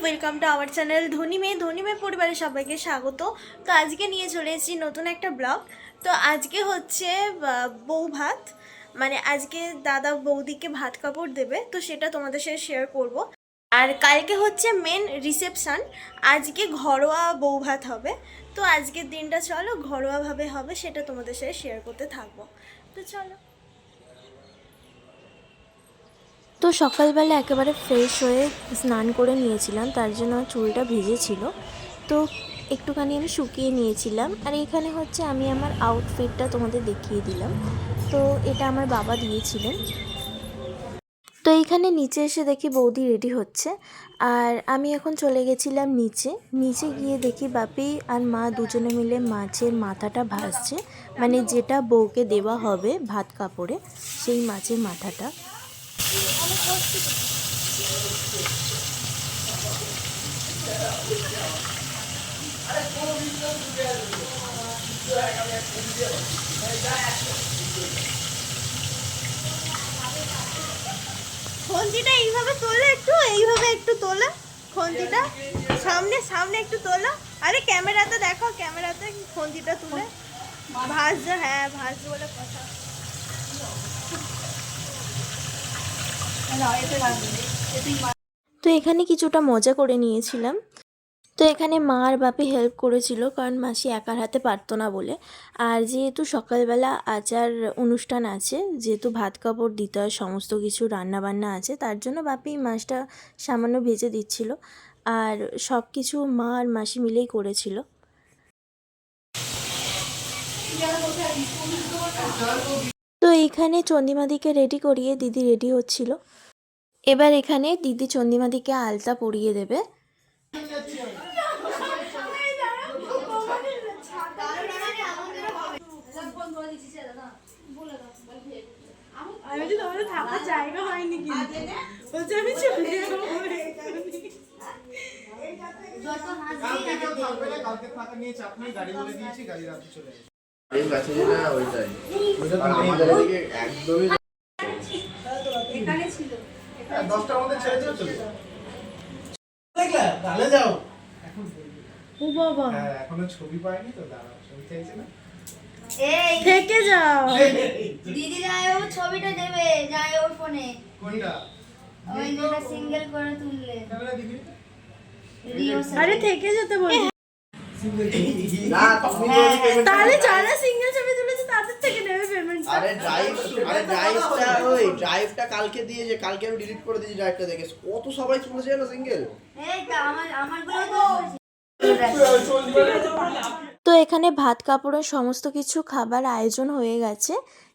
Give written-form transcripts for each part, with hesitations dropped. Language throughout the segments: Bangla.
ওয়েলকাম টু আওয়ার চ্যানেল ধনী মেয়ে পরিবারের সবাইকে স্বাগত। তো আজকে নিয়ে চলে এসেছি নতুন একটা ব্লগ। তো আজকে হচ্ছে বউ ভাত, মানে আজকে দাদা বৌদিকে ভাত কাপড় দেবে, তো সেটা তোমাদের সাথে শেয়ার করব। আর কালকে হচ্ছে মেন রিসেপশন, আজকে ঘরোয়া বউ ভাত হবে। তো আজকের দিনটা চলো ঘরোয়াভাবে হবে, সেটা তোমাদের সাথে শেয়ার করতে থাকবো। তো চলো। তো সকালবেলা একেবারে ফ্রেশ হয়ে স্নান করে নিয়েছিলাম, তার জন্য চুলটা ভিজেছিল। তো একটুখানি আমি শুকিয়ে নিয়েছিলাম। আর এখানে হচ্ছে আমি আমার আউটফিটটা তোমাদের দেখিয়ে দিলাম। তো এটা আমার বাবা দিয়েছিলেন। তো এইখানে নিচে এসে দেখি বৌদি রেডি হচ্ছে, আর আমি এখন চলে গেছিলাম নিচে। নিচে গিয়ে দেখি বাপি আর মা দুজনে মিলে মাছের মাথাটা ভাজছে, মানে যেটা বউকে দেওয়া হবে ভাত কাপড়ে, সেই মাছের মাথাটা। খন্তিটা এইভাবে তোলে, এইভাবে একটু তোলা খন্তিটা সামনে সামনে একটু তোলা। আরে ক্যামেরাতে দেখো, ক্যামেরাতে খন্তিটা তুলে ভাজছে। হ্যাঁ ভাজছে বলে কথা। তো এখানে কিছুটা মজা করে নিয়েছিলাম। তো এখানে মা আর বাপি হেল্প করেছিল, কারণ মাসি একার হাতে পারতো না বলে। আর যেহেতু সকালবেলা আচার অনুষ্ঠান আছে, যেহেতু ভাত কাপড় দিতে হয়, সমস্ত কিছু রান্নাবান্না আছে, তার জন্য বাপি মাছটা সামান্য ভেজে দিচ্ছিল। আর সব কিছু মা আর মাসি মিলেই করেছিল। তো এইখানে চন্দিমাদিকে রেডি করিয়ে দিদি রেডি হচ্ছিল। এবার এখানে দিদি চন্দিমাদিকে আলতা পরিয়ে দেবে। জায়গা হয়নি বলছে আমি চলে এখনো ছবি পাইনি তো, দাঁড়াও ছবি চাইছে না। এই থেকে যাও, দিদি যায় ও ছবিটা দেবে, যায় ওর ফোনে। কোনটা? ওই যেটা সিঙ্গেল করে তুললে। ক্যামেরা দিবি? আরে থেকে যেতে বলছি। না তুমি তাহলে যারা সিঙ্গেল ছবি তুলেছে তাদের থেকে নেবে পেমেন্ট। আরে ড্রাইভটা কালকে দিয়ে, যে কালকে আমি ডিলিট করে দিয়েছি ড্রাইভটা দেখে। কত সবাই তুলেছে না সিঙ্গেল। এই তো আমারগুলো তো তো এখানে ভাত কাপড়ের সমস্ত কিছু খাবার আয়োজন হয়ে গেছে,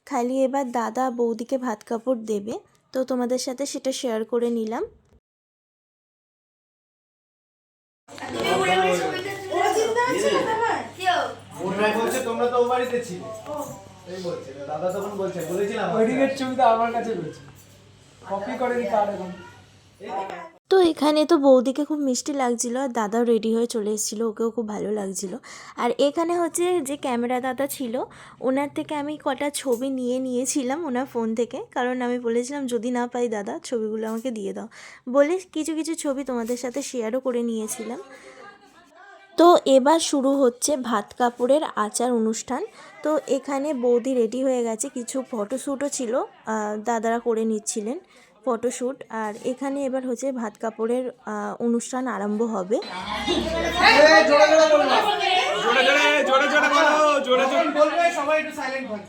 খালি এবার দাদা বৌদিকে ভাত কাপড় দেবে। তো তোমাদের সাথে সেটা শেয়ার করে নিলাম। তোমরা তো ও বাড়িতে ছিলে, এই বলছে দাদা, তখন বলেছিলাম ওইদিকের ছবিটা আমার কাছে রয়েছে, কপি করে নি কার এখন। তো এখানে তো বৌদিকে খুব মিষ্টি লাগছিল, আর দাদাও রেডি হয়ে চলে এসেছিলো, ওকেও খুব ভালো লাগছিল। আর এখানে হচ্ছে যে ক্যামেরা দাদা ছিল, ওনার থেকে আমি কটা ছবি নিয়েছিলাম ওনার ফোন থেকে, কারণ আমি বলেছিলাম যদি না পাই দাদা ছবিগুলো আমাকে দিয়ে দাও বলে, কিছু কিছু ছবি তোমাদের সাথে শেয়ারও করে নিয়েছিলাম। তো এবার শুরু হচ্ছে ভাত কাপড়ের আচার অনুষ্ঠান। তো এখানে বৌদি রেডি হয়ে গেছে, কিছু ফটোশ্যুটও ছিল, দাদারা করে নিচ্ছিলেন ফটোশ্যুট। আর এখানে এবার হচ্ছে ভাত কাপড়ের অনুষ্ঠান আরম্ভ হবে। সবাই একটু সাইলেন্ট হয়।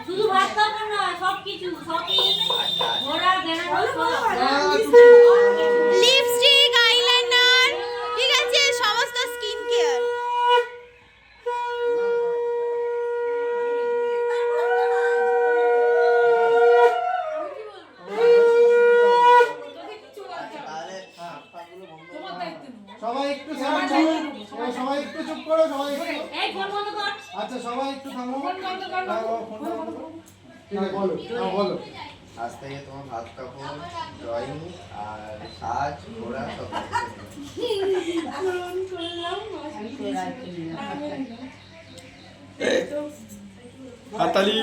শুধু ভাত খাবো না, সবকিছু সবই ঘোড়া বেনানো সব। লিপস্টিক, আইলাইনার, ঠিক আছে, সমস্ত স্কিন কেয়ার। সবাই একটু সবাই একটু চুপ করো, সবাই এই ফোন বন্ধ কর। আচ্ছা সবাই একটু থামো। ঠিক আছে বলো, বলো। আজ থেকে তোমার ভাত কাপড়, ড্রয়িং আর সাজ ঘোরা সব হাতালি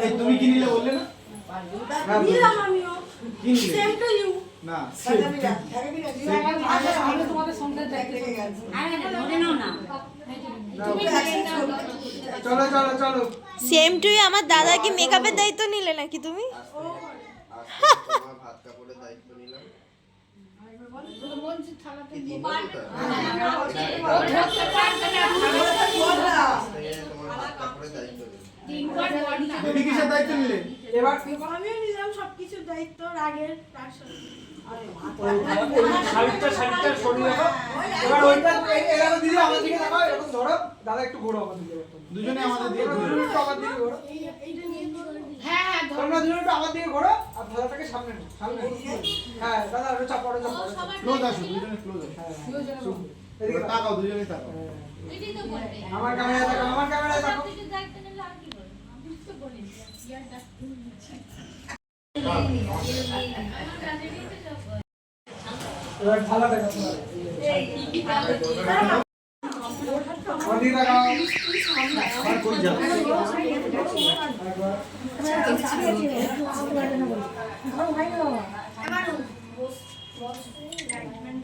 এই তুমি কি নিলে বললে না? নিলাম আমিও কি নিলে? সেম টু ইউ না আমি তোমাদের সঙ্গে দেখতে গেছি আরে ধরে নাও না চলো চলো চলো সেম টু আমার দাদা কি মেকআপের দায়িত্ব নিলে নাকি তুমি? তোমার ভাত কাপড়ের দায়িত্ব নিলাম। কি দিন তোমার ভাত কাপড়ের দায়িত্ব নিলাম। দিদি কিসের দায়িত্ব নিলে? এবার আমিও নিলাম সবকিছুর দায়িত্ব রাগের তার সাথে শাড়িটা সরিয়ে রাখো। এবার ওইটা এরকম দিদি আমার দিকে তাকাও, এরকম ধরো, দাদা একটু ঘোরো আমার দিকে। দুজনে আমাদের দিকে ঘোরো, একটু আমার দিকে ঘোরো। হ্যাঁ তোমরা দুজনে একটু আমার দিকে ঘোরো আর দাদাটাকে সামনে নাও, সামনে। হ্যাঁ, দাদা একটু চাপড়ে চাপড়ে। ক্লোজ আসো, দুজনে ক্লোজ আসো। হ্যাঁ, এদিকে তাকাও, দুজনে তাকাও। আমার ক্যামেরায় তাকাও, আমার ক্যামেরায় তাকাও। এবার ঢালা দেখা তোমার। ওদিকে তাকাও। আর কই যাও?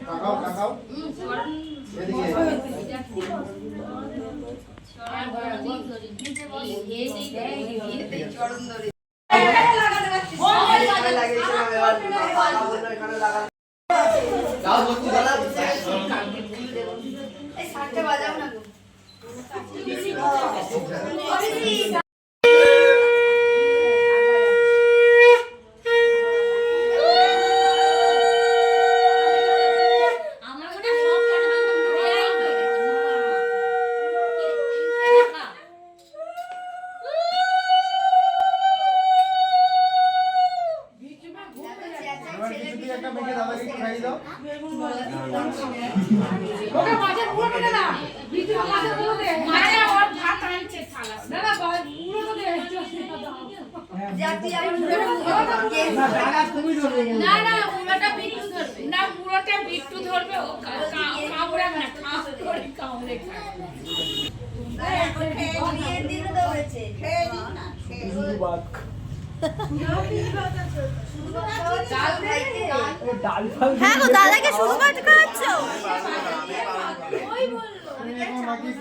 তাকাও তাকাও। এদিকে। আমার মনে হয় সব কাটা এবার কিছুতেই একটা মেখে দাদাকে একটু খাইয়ে দাও। ওকে মাঝে পুরো কেটে দাও ভিতরে মাঝে পুরো দে মাঝে ওর ভাত আনছে থালা না না পুরো তো দে জাতি আবার না, দাদা তুমি ধরবে। না না পুরোটা বিট্টু ধরবে না পুরোটা বিট্টু ধরবে ও কামড়ে না খাস করে কামড়ে খায় শুধু বাদ। ডাল ফাল হ্যাঁ গো, দাদাকে শুধু ভাত খাওয়াচ্ছো?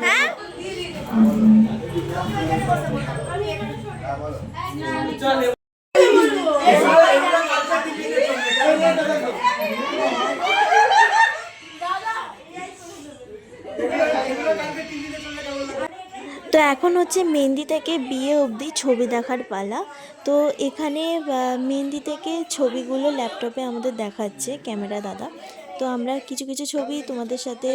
হ্যাঁ চলে। তো এখন হচ্ছে মেহেন্দি থেকে বিয়ে অবধি ছবি দেখার পালা। তো এখানে মেহেন্দি থেকে ছবিগুলো ল্যাপটপে আমাদের দেখাচ্ছে ক্যামেরা দাদা। তো আমরা কিছু কিছু ছবি তোমাদের সাথে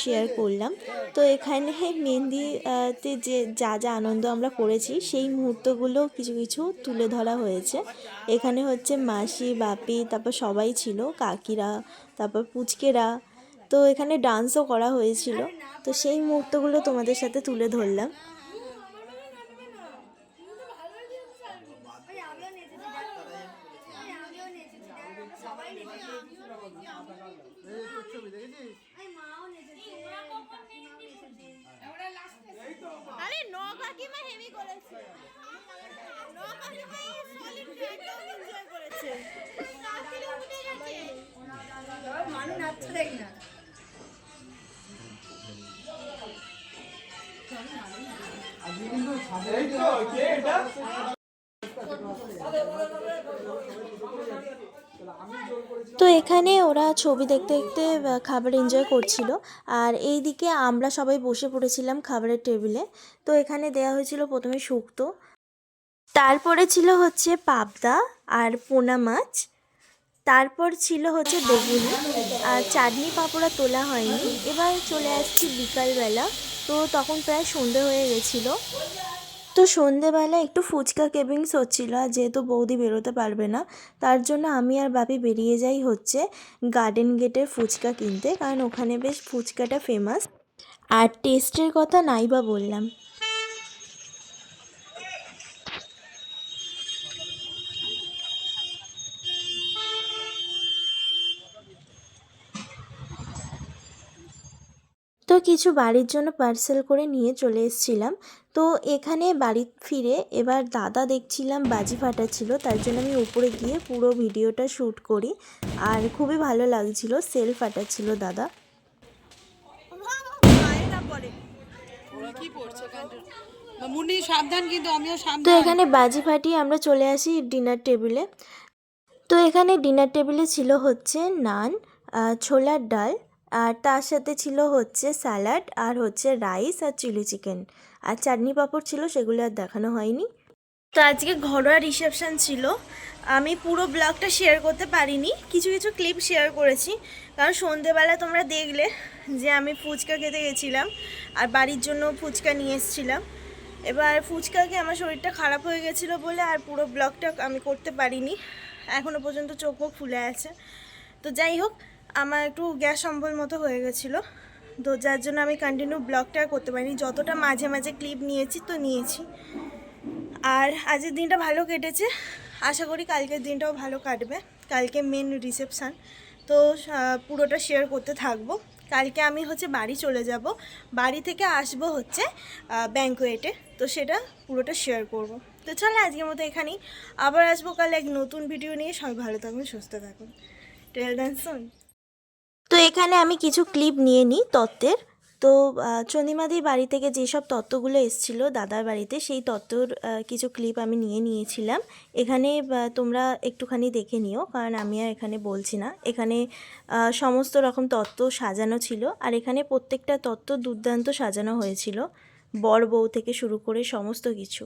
শেয়ার করলাম। তো এখানে মেহেন্দিতে যে যা যা আনন্দ আমরা করেছি সেই মুহূর্তগুলো কিছু কিছু তুলে ধরা হয়েছে। এখানে হচ্ছে মাসি, বাপি, তারপর সবাই ছিল, কাকিরা, তারপর পুচকেরা। তো এখানে ডান্সও করা হয়েছিল। তো সেই মুহূর্তগুলো তোমাদের সাথে তুলে ধরলাম। আরে ন কাকিমা হেভি করেছে, ন কাকিমা সলিড একদম এনজয় করেছে। কাকিমা উঠে গেছে, মানু নাচছে দেখ না। এই তো, কে এটা? তো এখানে ওরা ছবি দেখতে দেখতে খাবার এনজয় করছিল। আর এইদিকে আমরা সবাই বসে পড়েছিলাম খাবারের টেবিলে। তো এখানে দেওয়া হয়েছিল প্রথমে শুক্তো, তারপরে ছিল হচ্ছে পাবদা আর পোনা মাছ, তারপর ছিল হচ্ছে বেগুনি, আর চাটনি পাঁপড়া তোলা হয়নি। এবার চলে আসছি বিকালবেলা। তো তখন প্রায় সন্ধে হয়ে গেছিলো। তো সন্ধেবেলা একটু ফুচকা কেভিংস হচ্ছিলো, আর যেহেতু বৌদি বেরোতে পারবে না তার জন্য আমি আর বাপি বেরিয়ে যাই হচ্ছে গার্ডেন গেটের ফুচকা কিনতে, কারণ ওখানে বেশ ফুচকাটা ফেমাস। আর টেস্টের কথা নাই বা বললাম। তো কিছু বাড়ির জন্য পার্সেল করে নিয়ে চলে এসেছিলাম। তো এখানে বাড়ি ফিরে এবার দাদা দেখছিলাম বাজি ফাটাচ্ছিল, তার জন্য আমি উপরে গিয়ে পুরো ভিডিওটা শ্যুট করি। আর খুবই ভালো লাগছিল, সেল ফাটাচ্ছিল দাদা। মুন্নি সাবধান, কিন্তু আমিও তো সাবধান। এখানে বাজি ফাটিয়ে আমরা চলে আসি ডিনার টেবিলে। তো এখানে ডিনার টেবিলে ছিল হচ্ছে নান, ছোলার ডাল, আর তার সাথে ছিল হচ্ছে স্যালাড, আর হচ্ছে রাইস আর চিলি চিকেন, আর চাটনি পাঁপড় ছিল, সেগুলো আর দেখানো হয়নি। তো আজকে ঘরোয়া রিসেপশন ছিল। আমি পুরো ব্লগটা শেয়ার করতে পারিনি, কিছু কিছু ক্লিপ শেয়ার করেছি, কারণ সন্ধেবেলা তোমরা দেখলে যে আমি ফুচকা খেতে গেছিলাম আর বাড়ির জন্য ফুচকা নিয়ে এসেছিলাম। এবার ফুচকাকে আমার শরীরটা খারাপ হয়ে গেছিলো বলে আর পুরো ব্লগটা আমি করতে পারিনি, এখনও পর্যন্ত চোখ মুখ ফুলে আছে। তো যাই হোক, আমার একটু গ্যাস অম্বল মতো হয়ে গেছিলো, তো যার জন্য আমি কন্টিনিউ ব্লগটা করতে পারিনি, যতটা মাঝে মাঝে ক্লিপ নিয়েছি তো নিয়েছি। আর আজকের দিনটা ভালো কেটেছে, আশা করি কালকের দিনটাও ভালো কাটবে। কালকে মেন রিসেপশান, তো পুরোটা শেয়ার করতে থাকবো। কালকে আমি হচ্ছে বাড়ি চলে যাব, বাড়ি থেকে আসবো হচ্ছে ব্যাঙ্কোয়েটে, তো সেটা পুরোটা শেয়ার করব। তো চলো আজকের মতো এখানেই, আবার আসবো কাল এক নতুন ভিডিও নিয়ে। সবাই ভালো থাকুন, সুস্থ থাকুন, টেল দেন সুন। তো এখানে আমি কিছু ক্লিপ নিয়ে নিই তত্ত্বের। তো চন্দিমাদির বাড়ি থেকে যেসব তত্ত্বগুলো এসেছিলো দাদার বাড়িতে, সেই তত্ত্বর কিছু ক্লিপ আমি নিয়ে নিয়েছিলাম। এখানে তোমরা একটুখানি দেখে নিও, কারণ আমি আর এখানে বলছি না। এখানে সমস্ত রকম তত্ত্ব সাজানো ছিল, আর এখানে প্রত্যেকটা তত্ত্ব দুর্দান্ত সাজানো হয়েছিল, বর বউ থেকে শুরু করে সমস্ত কিছু।